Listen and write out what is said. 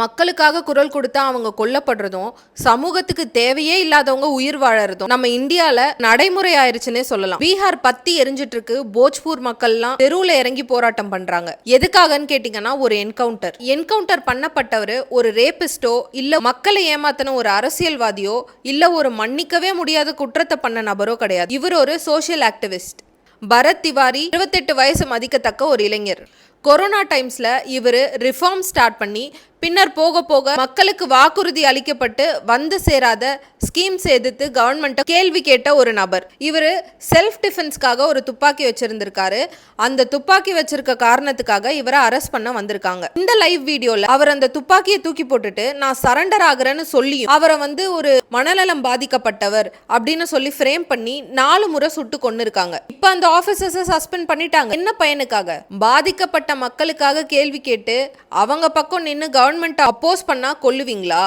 மக்களுக்காக குரல் கொடுத்தா அவங்க கொல்லப்படுறதும், சமூகத்துக்கு தேவையே இல்லாதவங்க உயிர் வாழறதும் நம்ம இந்தியால நடைமுறை ஆயிருச்சுன்னே சொல்லலாம். பீகார் பத்தி எரிஞ்சிட்டு இருக்கு. போஜ்பூர் மக்கள்லாம் தெருவுல இறங்கி போராட்டம் பண்றாங்க. எதுக்காகன்னு கேட்டீங்கன்னா, ஒரு என்கவுண்டர் பண்ணப்பட்டவர் ஒரு ரேபிஸ்டோ, இல்ல மக்களை ஏமாத்தின ஒரு அரசியல்வாதியோ, இல்ல ஒரு மன்னிக்கவே முடியாத குற்றத்தை பண்ண நபரோ கிடையாது. இவர் ஒரு சோஷியல் ஆக்டிவிஸ்ட். பரத் திவாரி 28 வயசு மதிக்கத்தக்க ஒரு இளைஞர். கொரோனா டைம்ஸ்ல இவர் ரிஃபார்ம் ஸ்டார்ட் பண்ணி பின்னர் போக போக மக்களுக்கு வாக்குறுதி அளிக்கப்பட்டு வந்து சேராத ஸ்கீம்ஸ் எதிர்த்து கவர்மெண்ட் கேள்வி கேட்ட ஒரு நபர். இவர் செல்ஃப் டிஃபென்ஸ்க்காக ஒரு துப்பாக்கி வச்சிருந்திருக்காரு. அந்த துப்பாக்கி வச்சிருக்க காரணத்துக்காக இவரை அரெஸ்ட் பண்ண வந்திருக்காங்க. இந்த லைவ் வீடியோல அவர் அந்த துப்பாக்கியை தூக்கி போட்டுட்டு நான் சரண்டர் ஆகுறேன்னு சொல்லி அவரை ஒரு மனநலம் பாதிக்கப்பட்டவர் அப்படின்னு சொல்லி ஃப்ரேம் பண்ணி 4 முறை சுட்டு கொண்டு இருக்காங்க. இப்ப அந்த ஆபீசர்ஸை சஸ்பெண்ட் பண்ணிட்டாங்க. என்ன பயனுக்காக? பாதிக்கப்பட்ட மக்களுக்காக கேள்வி கேட்டு அவங்க பக்கம் நின்று கவர்மெண்ட் அப்போஸ் பண்ணா கொல்லுவீங்களா?